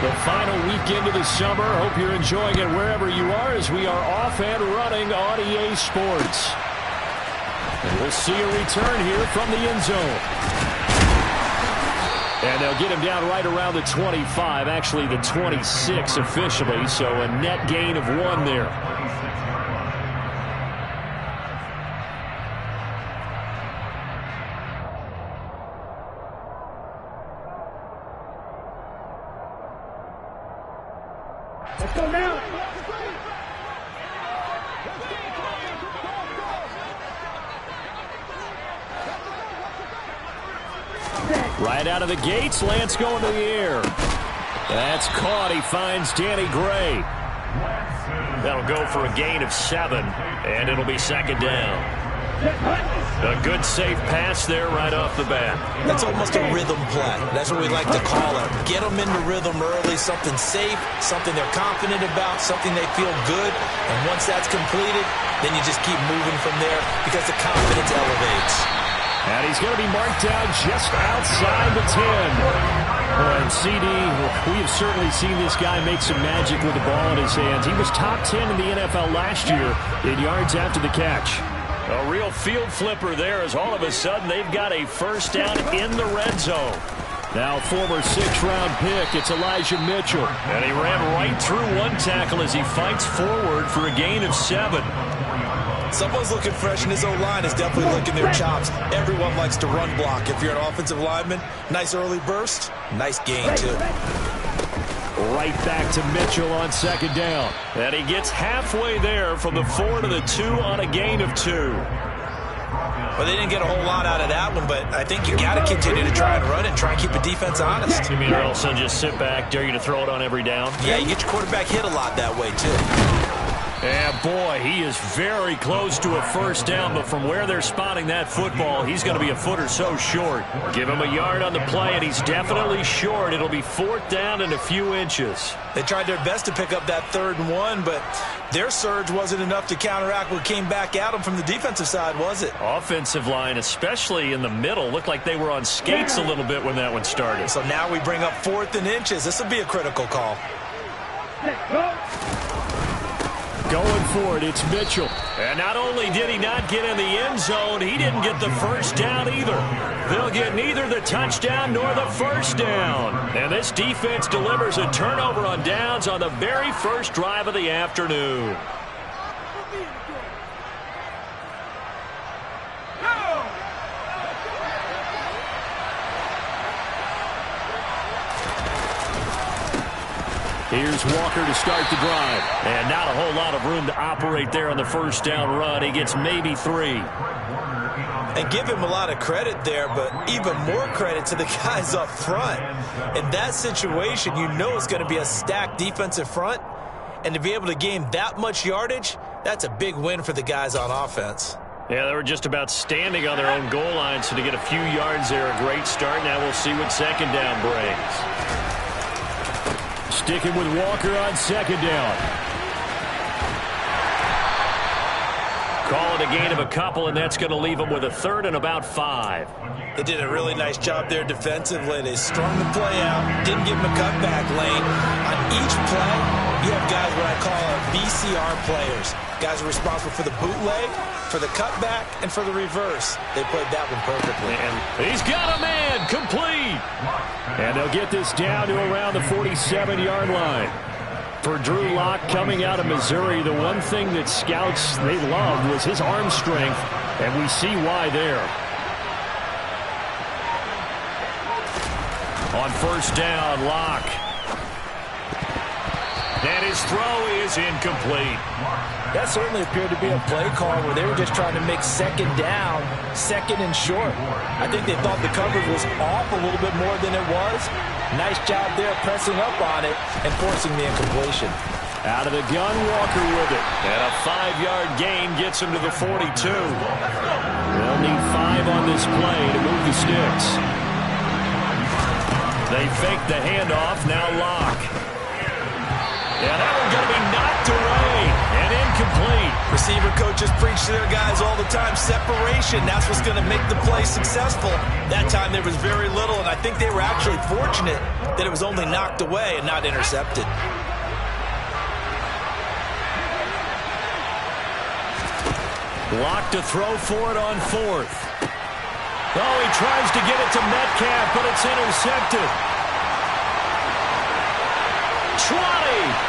The final weekend of the summer. Hope you're enjoying it wherever you are as we are off and running on EA Sports. And we'll see a return here from the end zone. And they'll get him down right around the 25, actually the 26 officially, so a net gain of 1 there. Let's go now. Right out of the gates, Lance going to the air. That's caught. He finds Danny Gray. That'll go for a gain of 7, and it'll be second down. A good safe pass there right off the bat. That's almost a rhythm play. That's what we like to call it. Get them into rhythm early, something safe, something they're confident about, something they feel good. And once that's completed, then you just keep moving from there because the confidence elevates. And he's going to be marked down just outside the 10. And CD, we have certainly seen this guy make some magic with the ball in his hands. He was top 10 in the NFL last year in yards after the catch. A real field flipper there as all of a sudden they've got a first down in the red zone. Now former 6th-round pick, it's Elijah Mitchell. And he ran right through one tackle as he fights forward for a gain of 7. Someone's looking fresh, and his O-line is definitely licking their chops. Everyone likes to run block. If you're an offensive lineman, nice early burst, nice gain, too. Right back to Mitchell on second down. And he gets halfway there from the 4 to the 2 on a gain of 2. Well, they didn't get a whole lot out of that one, but I think you got to continue to try and run and try and keep the defense honest. You mean or else they'll just sit back, dare you to throw it on every down? Yeah, you get your quarterback hit a lot that way, too. And boy, he is very close to a first down, but from where they're spotting that football, he's going to be a foot or so short. Give him a yard on the play, and he's definitely short. It'll be 4th down and a few inches. They tried their best to pick up that 3rd and 1, but their surge wasn't enough to counteract what came back at them from the defensive side, was it? Offensive line, especially in the middle, looked like they were on skates a little bit when that one started. So now we bring up 4th and inches. This will be a critical call. Going for it, it's Mitchell. And not only did he not get in the end zone, he didn't get the first down either. They'll get neither the touchdown nor the first down. And this defense delivers a turnover on downs on the very first drive of the afternoon. Here's Walker to start the drive. And not a whole lot of room to operate there on the first down run. He gets maybe 3. And give him a lot of credit there, but even more credit to the guys up front. In that situation, you know it's going to be a stacked defensive front. And to be able to gain that much yardage, that's a big win for the guys on offense. Yeah, they were just about standing on their own goal line, so to get a few yards there, a great start. Now we'll see what second down brings. Sticking with Walker on second down. Call it a gain of a couple, and that's going to leave them with a 3rd and about 5. They did a really nice job there defensively. They strung the play out, didn't give them a cutback lane. On each play, you have guys what I call VCR players. Guys are responsible for the bootleg, for the cutback, and for the reverse. They played that one perfectly. And he's got a man complete. And they'll get this down to around the 47-yard line. For Drew Lock coming out of Missouri, the one thing that scouts they loved was his arm strength, and we see why there. On first down, Lock. And his throw is incomplete. That certainly appeared to be a play call where they were just trying to make second down, second and short. I think they thought the coverage was off a little bit more than it was. Nice job there pressing up on it and forcing the incompletion. Out of the gun, Walker with it. And a 5-yard gain gets him to the 42. They'll need 5 on this play to move the sticks. They fake the handoff, now Lock. And that one's going to be knocked away and incomplete. Receiver coaches preach to their guys all the time. Separation, that's what's going to make the play successful. That time there was very little, and I think they were actually fortunate that it was only knocked away and not intercepted. Lock to throw for it on fourth. Oh, he tries to get it to Metcalf, but it's intercepted. 20.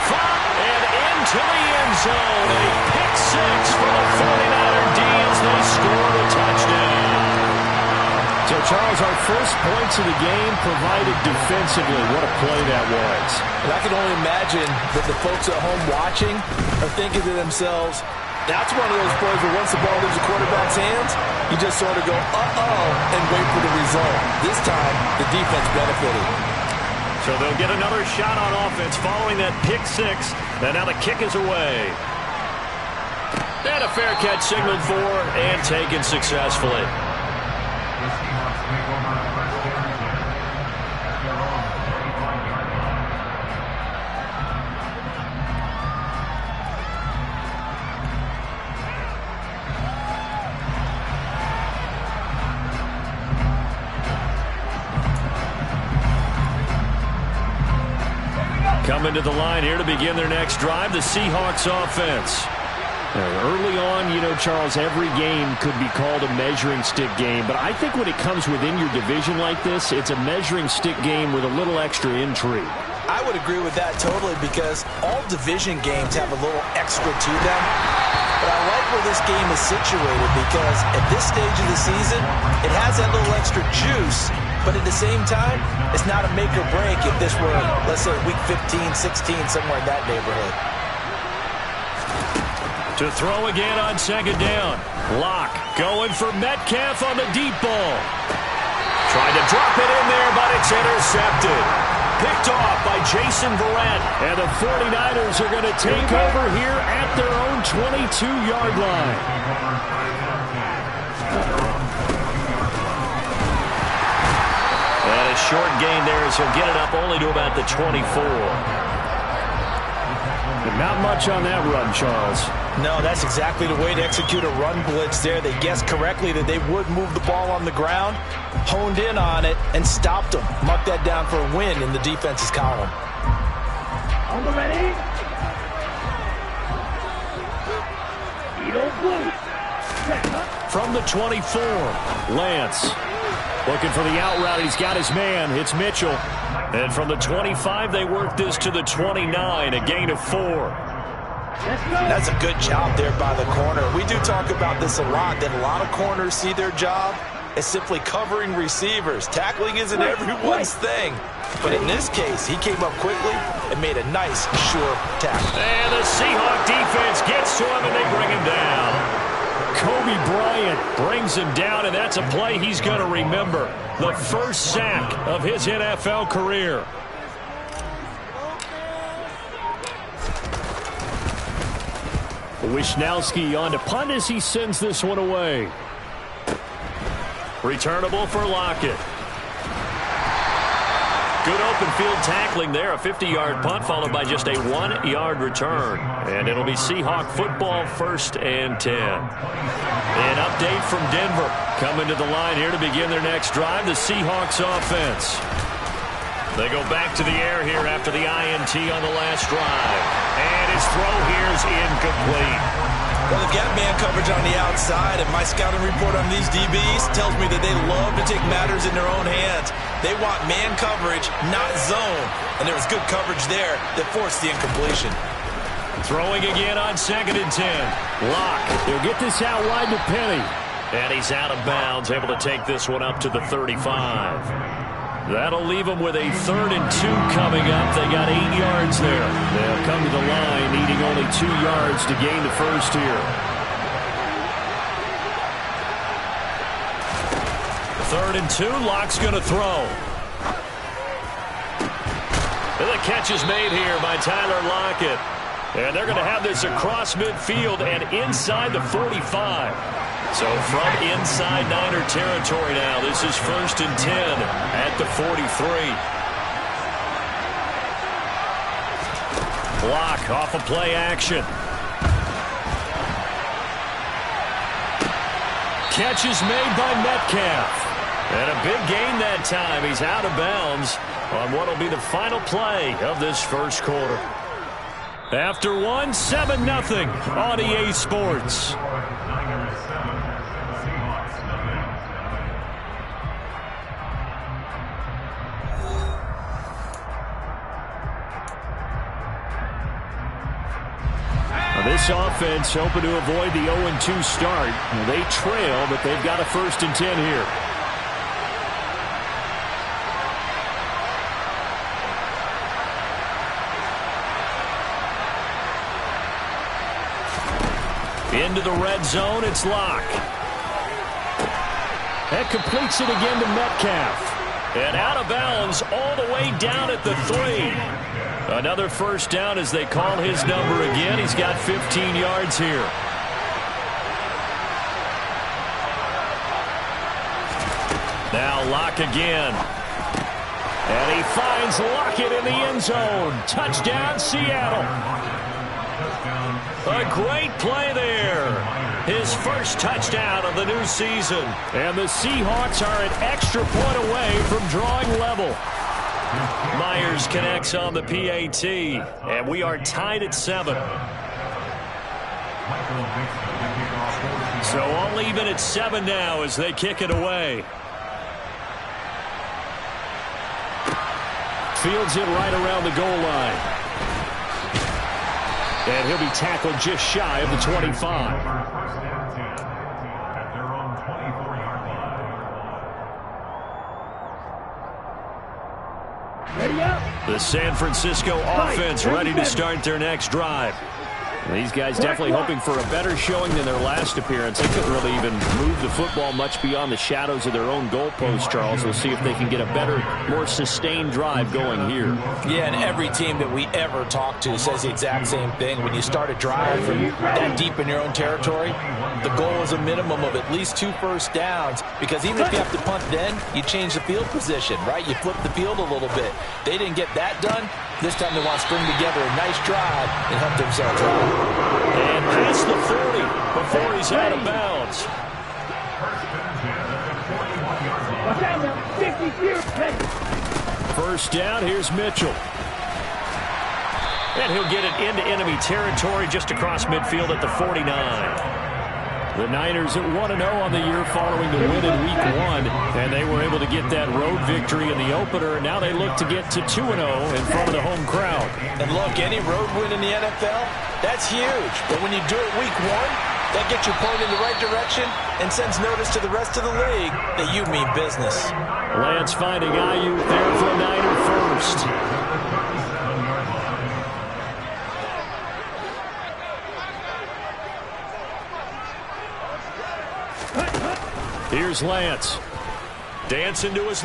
5, and into the end zone. A pick six for the 49er D as they score the touchdown. So, Charles, our first points of the game provided defensively. What a play that was. And I can only imagine that the folks at home watching are thinking to themselves, that's one of those plays where once the ball leaves the quarterback's hands, you just sort of go, uh-oh, and wait for the result. This time, the defense benefited. So they'll get another shot on offense following that pick six. And now the kick is away. And a fair catch signaled for and taken successfully. Coming to the line here to begin their next drive, the Seahawks offense. Early on, you know, Charles, every game could be called a measuring stick game. But I think when it comes within your division like this, it's a measuring stick game with a little extra intrigue. I would agree with that totally because all division games have a little extra to them. But I like where this game is situated because at this stage of the season, it has that little extra juice. But at the same time, it's not a make or break if this were, let's say, week 15, 16, somewhere in that neighborhood. To throw again on second down. Lock going for Metcalf on the deep ball. Tried to drop it in there, but it's intercepted. Picked off by Jason Verrett. And the 49ers are going to take over here at their own 22-yard line. And a short gain there as he'll get it up only to about the 24. But not much on that run, Charles. No, that's exactly the way to execute a run blitz there. They guessed correctly that they would move the ball on the ground, honed in on it, and stopped them. Mark that down for a win in the defense's column. On the ready. From the 24, Lance looking for the out route. He's got his man. It's Mitchell. And from the 25, they work this to the 29, a gain of 4. That's a good job there by the corner. We do talk about this a lot, that a lot of corners see their job as simply covering receivers. Tackling isn't everyone's thing. But in this case, he came up quickly and made a nice, sure tackle. And the Seahawk defense gets to him, and they bring him down. Kobe Bryant brings him down, and that's a play he's going to remember. The first sack of his NFL career. Wisnowski on to punt as he sends this one away. Returnable for Lockett. Good open field tackling there. A 50-yard punt followed by just a 1-yard return. And it'll be Seahawk football, 1st and 10. An update from Denver. Coming to the line here to begin their next drive, the Seahawks offense. They go back to the air here after the INT on the last drive. And his throw here is incomplete. Well, they've got man coverage on the outside, and my scouting report on these DBs tells me that they love to take matters in their own hands. They want man coverage, not zone. And there was good coverage there that forced the incompletion. Throwing again on 2nd and 10. Lock. He'll get this out wide to Penny. And he's out of bounds, able to take this one up to the 35. That'll leave them with a 3rd and 2 coming up. They got 8 yards there. They'll come to the line needing only 2 yards to gain the first here. 3rd and 2. Lock's going to throw. And the catch is made here by Tyler Lockett. And they're going to have this across midfield and inside the 45. So from inside Niner territory now, this is 1st and 10 at the 43. Lock off of play action. catch is made by Metcalf. And a big gain that time. He's out of bounds on what will be the final play of this first quarter. After one, 7-0 on EA Sports. This offense hoping to avoid the 0-2 start. They trail, but they've got a 1st and 10 here. Into the red zone, it's Locke. That completes it again to Metcalf. And out of bounds all the way down at the 3. Another 1st down as they call his number again. He's got 15 yards here. Now Locke again. And he finds Lockett in the end zone. Touchdown, Seattle. A great play there. His first touchdown of the new season. And the Seahawks are an extra point away from drawing level. Myers connects on the PAT. And we are tied at 7. So all even at 7 now as they kick it away. Fields it right around the goal line. And he'll be tackled just shy of the 25. The San Francisco offense ready to start their next drive. These guys definitely hoping for a better showing than their last appearance. They couldn't really even move the football much beyond the shadows of their own goalpost, Charles. We'll see if they can get a better, more sustained drive going here. Yeah, and every team that we ever talk to says the exact same thing. When you start a drive from that deep in your own territory, the goal is a minimum of at least 2 first downs, because even if you have to punt then, you change the field position, right? You flip the field a little bit. They didn't get that done. This time they want to string together a nice drive and help themselves out. And past the 40 before he's out of bounds. First down, here's Mitchell. And he'll get it into enemy territory just across midfield at the 49. The Niners at 1-0 on the year following the win in Week 1. And they were able to get that road victory in the opener. Now they look to get to 2-0 in front of the home crowd. And look, any road win in the NFL, that's huge. But when you do it Week 1, that gets you pointed in the right direction and sends notice to the rest of the league that you mean business. Lance finding Ayuk there for a Niner first. Here's Lance. Dancing to his